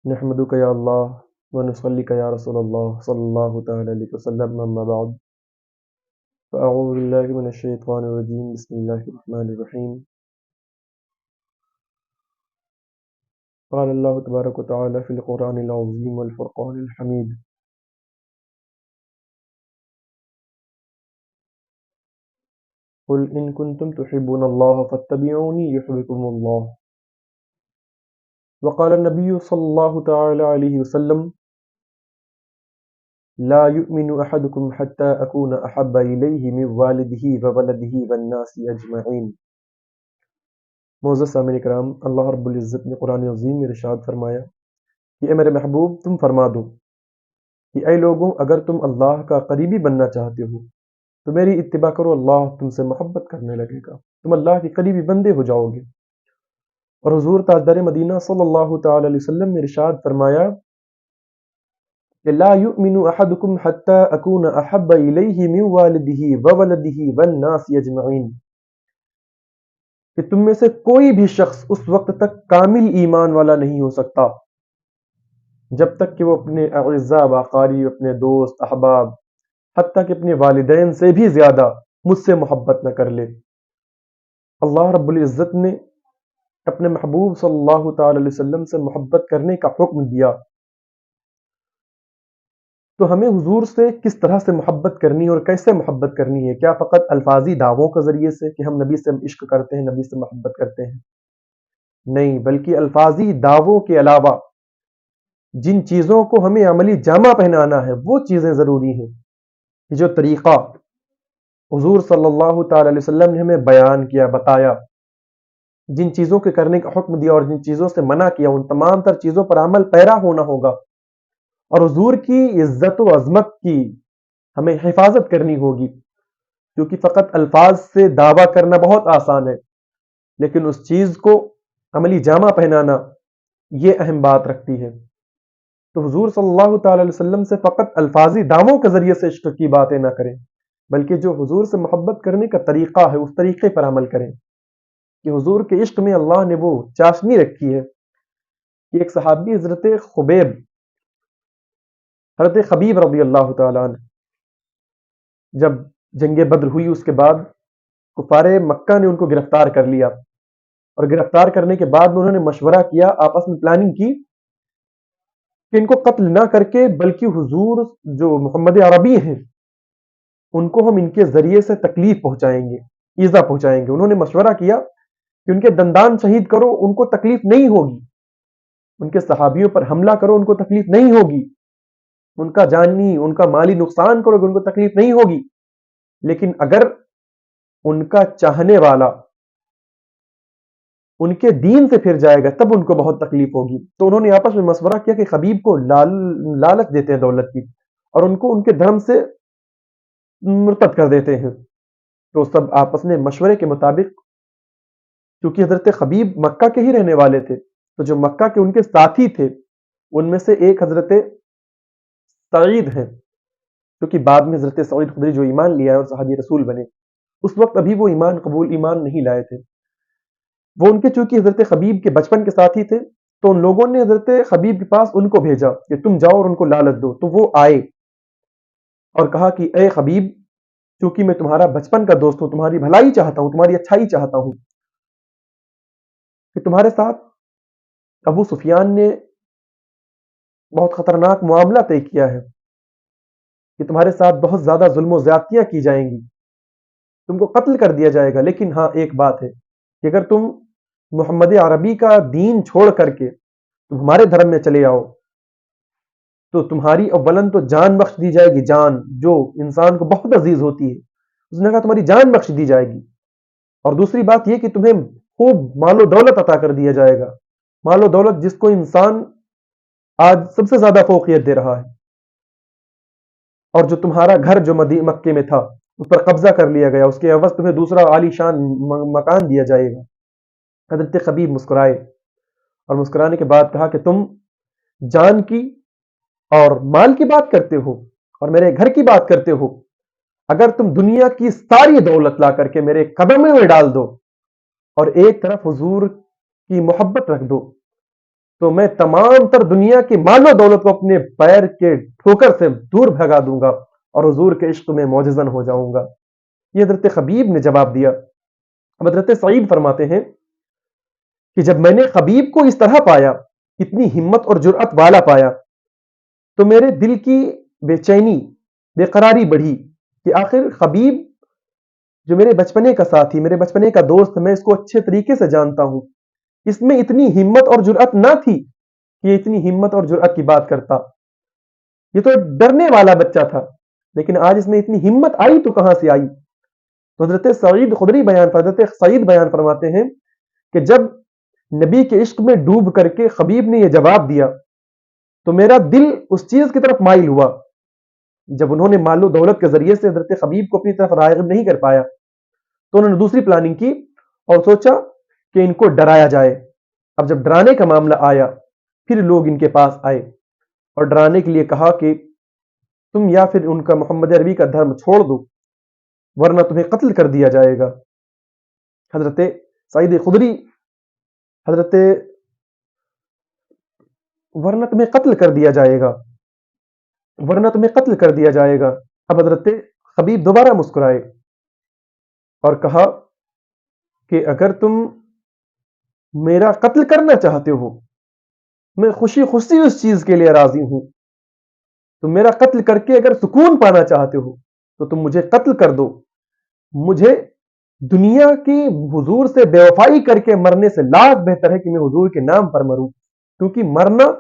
نحمدک یا اللہ ونصلیک یا رسول اللہ صلی اللہ تعالی علیہ وسلم اما بعد فاعوذ باللہ من الشیطان الرجیم بسم اللہ الرحمن الرحیم قال اللہ تبارک و تعالی فی القرآن العظیم والفرقان الحمید قل ان کنتم تحبون اللہ فاتبعونی یحببکم اللہ وقال النبی صلی اللہ تعالی علیہ وسلم لا يؤمن احدکم حتی اکون احب الیہ من والدہ وولدہ والناس اجمعین۔ معزز سامعین کرام، اللہ رب العزت نے قرآن عظیم میں ارشاد فرمایا کہ اے میرے محبوب تم فرما دو کہ اے لوگوں اگر تم اللہ کا قریبی بننا چاہتے ہو تو میری اتباع کرو، اللہ تم سے محبت کرنے لگے گا، تم اللہ کے قریبی بندے ہو جاؤ گے۔ اور حضور تاجدار مدینہ صلی اللہ تعالی علیہ وسلم نے ارشاد فرمایا کہ لا یؤمن احدکم حتی اکون احب الیہ من والدہ وولدہ والناس اجمعین، کہ تم میں سے کوئی بھی شخص اس وقت تک کامل ایمان والا نہیں ہو سکتا جب تک کہ وہ اپنے اعزاء و اقارب، اپنے دوست احباب، حتیٰ کہ اپنے والدین سے بھی زیادہ مجھ سے محبت نہ کر لے۔ اللہ رب العزت نے اپنے محبوب صلی اللہ تعالی علیہ وسلم سے محبت کرنے کا حکم دیا، تو ہمیں حضور سے کس طرح سے محبت کرنی ہے اور کیسے محبت کرنی ہے؟ کیا فقط الفاظی دعووں کے ذریعے سے کہ ہم نبی سے عشق کرتے ہیں، نبی سے محبت کرتے ہیں؟ نہیں، بلکہ الفاظی دعووں کے علاوہ جن چیزوں کو ہمیں عملی جامہ پہنانا ہے وہ چیزیں ضروری ہیں۔ جو طریقہ حضور صلی اللہ تعالی علیہ وسلم نے ہمیں بیان کیا، بتایا، جن چیزوں کے کرنے کا حکم دیا اور جن چیزوں سے منع کیا، ان تمام تر چیزوں پر عمل پیرا ہونا ہوگا، اور حضور کی عزت و عظمت کی ہمیں حفاظت کرنی ہوگی، کیونکہ فقط الفاظ سے دعویٰ کرنا بہت آسان ہے، لیکن اس چیز کو عملی جامہ پہنانا یہ اہم بات رکھتی ہے۔ تو حضور صلی اللہ تعالی علیہ وسلم سے فقط الفاظی دعووں کے ذریعے سے عشق کی باتیں نہ کریں، بلکہ جو حضور سے محبت کرنے کا طریقہ ہے اس طریقے پر عمل کریں، کہ حضور کے عشق میں اللہ نے وہ چاشنی رکھی ہے کہ ایک صحابی حضرت خبیب رضی اللہ تعالیٰ عنہ، جب جنگ بدر ہوئی اس کے بعد کفار مکہ نے ان کو گرفتار کر لیا، اور گرفتار کرنے کے بعد انہوں نے مشورہ کیا، آپس میں پلاننگ کی کہ ان کو قتل نہ کر کے بلکہ حضور جو محمد عربی ہیں ان کو ہم ان کے ذریعے سے تکلیف پہنچائیں گے، ایذا پہنچائیں گے۔ انہوں نے مشورہ کیا کہ ان کے دندان شہید کرو، ان کو تکلیف نہیں ہوگی، ان کے صحابیوں پر حملہ کرو، ان کو تکلیف نہیں ہوگی، ان کا جانی ان کا مالی نقصان کرو، ان کو تکلیف نہیں ہوگی، لیکن اگر ان کا چاہنے والا ان کے دین سے پھر جائے گا تب ان کو بہت تکلیف ہوگی۔ تو انہوں نے آپس میں مشورہ کیا کہ خبیب کو لالچ دیتے ہیں دولت کی، اور ان کو ان کے دھرم سے مرتد کر دیتے ہیں۔ تو سب آپس میں مشورے کے مطابق، کیونکہ حضرت خبیب مکہ کے ہی رہنے والے تھے، تو جو مکہ کے ان کے ساتھی تھے ان میں سے ایک حضرت سعید ہیں، کیونکہ بعد میں حضرت سعید خدری جو ایمان لیا ہے اور صحابی رسول بنے، اس وقت ابھی وہ ایمان نہیں لائے تھے۔ وہ ان کے چونکہ حضرت خبیب کے بچپن کے ساتھی تھے، تو ان لوگوں نے حضرت خبیب کے پاس ان کو بھیجا کہ تم جاؤ اور ان کو لالچ دو۔ تو وہ آئے اور کہا کہ اے خبیب، چونکہ میں تمہارا بچپن کا دوست ہوں، تمہاری بھلائی چاہتا ہوں، تمہاری اچھائی چاہتا ہوں، کہ تمہارے ساتھ ابو سفیان نے بہت خطرناک معاملہ طے کیا ہے کہ تمہارے ساتھ بہت زیادہ ظلم و زیادتیاں کی جائیں گی، تم کو قتل کر دیا جائے گا، لیکن ہاں ایک بات ہے کہ اگر تم محمد عربی کا دین چھوڑ کر کے تم ہمارے دھرم میں چلے آؤ تو تمہاری اولن تو جان بخش دی جائے گی، جان جو انسان کو بہت عزیز ہوتی ہے، اس نے کہا تمہاری جان بخش دی جائے گی، اور دوسری بات یہ کہ تمہیں خوب مال و دولت عطا کر دیا جائے گا، مال و دولت جس کو انسان آج سب سے زیادہ فوقیت دے رہا ہے، اور جو تمہارا گھر جو مکے میں تھا اس پر قبضہ کر لیا گیا، اس کے عوض تمہیں دوسرا عالی شان مکان دیا جائے گا۔ حضرت خبیب مسکرائے اور مسکرانے کے بعد کہا کہ تم جان کی اور مال کی بات کرتے ہو اور میرے گھر کی بات کرتے ہو، اگر تم دنیا کی ساری دولت لا کر کے میرے قدموں میں ڈال دو اور ایک طرف حضور کی محبت رکھ دو تو میں تمام تر دنیا کی مال و دولت کو اپنے پیر کے ٹھوکر سے دور بھگا دوں گا اور حضور کے عشق میں معجزن ہو جاؤں گا. یہ حضرت خبیب نے جواب دیا. اب حضرت سعید فرماتے ہیں کہ جب میں نے خبیب کو اس طرح پایا، اتنی ہمت اور جرأت والا پایا، تو میرے دل کی بے چینی، بے قراری بڑھی کہ آخر خبیب جو میرے بچپنے کا ساتھی، میرے بچپنے کا دوست، میں اس کو اچھے طریقے سے جانتا ہوں، اس میں اتنی ہمت اور جرأت نہ تھی کہ یہ اتنی ہمت اور جرأت کی بات کرتا. یہ تو ڈرنے والا بچہ تھا، لیکن آج اس میں اتنی ہمت آئی تو کہاں سے آئی؟ تو حضرت سعید بیان فرماتے ہیں کہ جب نبی کے عشق میں ڈوب کر کے خبیب نے یہ جواب دیا تو میرا دل اس چیز کی طرف مائل ہوا. جب انہوں نے مال و دولت کے ذریعے سے حضرت خبیب کو اپنی طرف راغب نہیں کر پایا تو انہوں نے دوسری پلاننگ کی اور سوچا کہ ان کو ڈرایا جائے. اب جب ڈرانے کا معاملہ آیا، پھر لوگ ان کے پاس آئے اور ڈرانے کے لیے کہا کہ تم یا پھر ان کا محمد عربی کا دھرم چھوڑ دو ورنہ تمہیں قتل کر دیا جائے گا. حضرت سعید خدری حضرت ورنہ تمہیں قتل کر دیا جائے گا، ورنہ تمہیں قتل کر دیا جائے گا. اب حضرت خبیب دوبارہ مسکرائے اور کہا کہ اگر تم میرا قتل کرنا چاہتے ہو، میں خوشی خوشی اس چیز کے لیے راضی ہوں. تم میرا قتل کر کے اگر سکون پانا چاہتے ہو تو تم مجھے قتل کر دو. مجھے دنیا کی حضور سے بے وفائی کر کے مرنے سے لاکھ بہتر ہے کہ میں حضور کے نام پر مروں، کیونکہ مرنا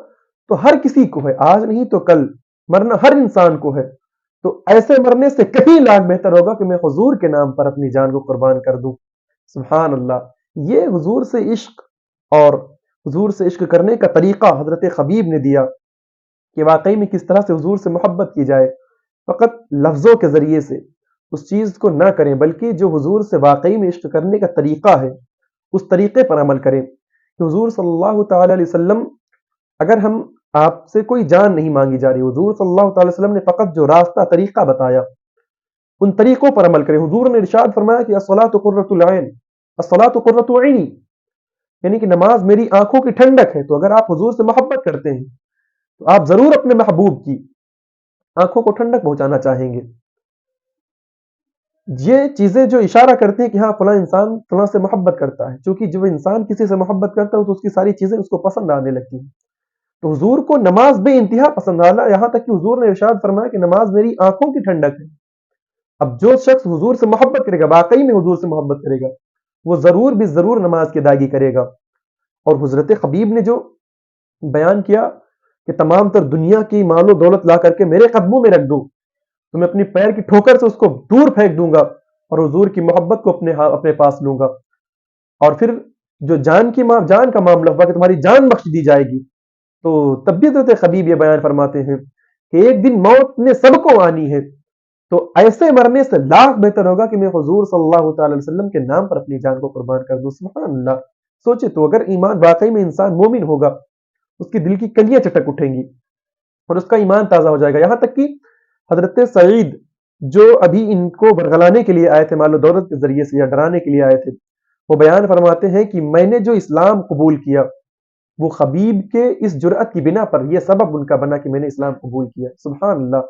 تو ہر کسی کو ہے، آج نہیں تو کل مرنا ہر انسان کو ہے. تو ایسے مرنے سے کہیں لاکھ بہتر ہوگا کہ میں حضور کے نام پر اپنی جان کو قربان کر دوں. سبحان اللہ. یہ حضور سے عشق اور حضور سے عشق کرنے کا طریقہ حضرت خبیب نے دیا کہ واقعی میں کس طرح سے حضور سے محبت کی جائے. فقط لفظوں کے ذریعے سے اس چیز کو نہ کریں، بلکہ جو حضور سے واقعی میں عشق کرنے کا طریقہ ہے اس طریقے پر عمل کریں. کہ حضور صلی اللہ تعالی علیہ وسلم، اگر ہم آپ سے کوئی جان نہیں مانگی جا رہی، حضور صلی اللہ تعالی وسلم نے فقط جو راستہ طریقہ بتایا ان طریقوں پر عمل کریں. حضور نے ارشاد فرمایا کہ الصلاۃ قرۃ العین، الصلاۃ قرۃ عینی، یعنی کہ نماز میری آنکھوں کی ٹھنڈک ہے. تو اگر آپ حضور سے محبت کرتے ہیں تو آپ ضرور اپنے محبوب کی آنکھوں کو ٹھنڈک پہنچانا چاہیں گے. یہ چیزیں جو اشارہ کرتے ہیں کہ ہاں فلاں انسان فلاں سے محبت کرتا ہے، چونکہ جب انسان کسی سے محبت کرتا ہے تو اس کی ساری چیزیں اس کو پسند آنے لگتی ہیں. تو حضور کو نماز بے انتہا پسند آنا، یہاں تک کہ حضور نے ارشاد فرمایا کہ نماز میری آنکھوں کی ٹھنڈک ہے. اب جو شخص حضور سے محبت کرے گا، واقعی میں حضور سے محبت کرے گا، وہ ضرور بھی ضرور نماز کی ادائیگی کرے گا. اور حضرت خبیب نے جو بیان کیا کہ تمام تر دنیا کی مال و دولت لا کر کے میرے قدموں میں رکھ دو تو میں اپنی پیر کی ٹھوکر سے اس کو دور پھینک دوں گا اور حضور کی محبت کو اپنے پاس لوں گا. اور پھر جو جان کا معاملہ ہوا کہ تمہاری جان بخش دی جائے گی، تو تب بھی حضرت خبیب یہ بیان فرماتے ہیں کہ ایک دن موت نے سب کو آنی ہے، تو ایسے مرنے سے لاکھ بہتر ہوگا کہ میں حضور صلی اللہ تعالی وسلم کے نام پر اپنی جان کو قربان کر دوں. سبحان اللہ. سوچے تو اگر ایمان واقعی میں انسان مومن ہوگا، اس کی دل کی کلیاں چٹک اٹھیں گی اور اس کا ایمان تازہ ہو جائے گا. یہاں تک کہ حضرت سعید جو ابھی ان کو برگلانے کے لیے آئے تھے، مال و دولت کے ذریعے سے یا ڈرانے کے لیے آئے تھے، وہ بیان فرماتے ہیں کہ میں نے جو اسلام قبول کیا وہ خبیب کے اس جرأت کی بنا پر، یہ سبب ان کا بنا کہ میں نے اسلام قبول کیا. سبحان اللہ.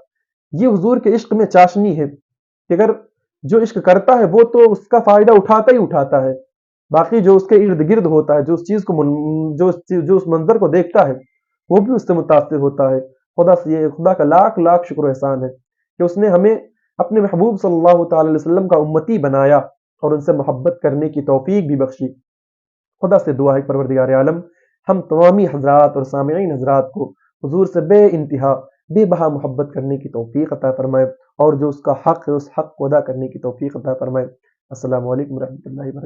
یہ حضور کے عشق میں چاشنی ہے کہ اگر جو عشق کرتا ہے وہ تو اس کا فائدہ اٹھاتا ہی اٹھاتا ہے، باقی جو اس کے ارد گرد ہوتا ہے، جو اس چیز کو جو اس منظر کو دیکھتا ہے وہ بھی اس سے متاثر ہوتا ہے. خدا کا لاکھ لاکھ شکر و احسان ہے کہ اس نے ہمیں اپنے محبوب صلی اللہ تعالی علیہ وسلم کا امتی بنایا اور ان سے محبت کرنے کی توفیق بھی بخشی. خدا سے دعا ہے پروردگار عالم ہم تمامی حضرات اور سامعین حضرات کو حضور سے بے انتہا بے بہا محبت کرنے کی توفیق عطا فرمائے اور جو اس کا حق ہے اس حق کو ادا کرنے کی توفیق عطا فرمائے. السلام علیکم ورحمۃ اللہ وبرکاتہ.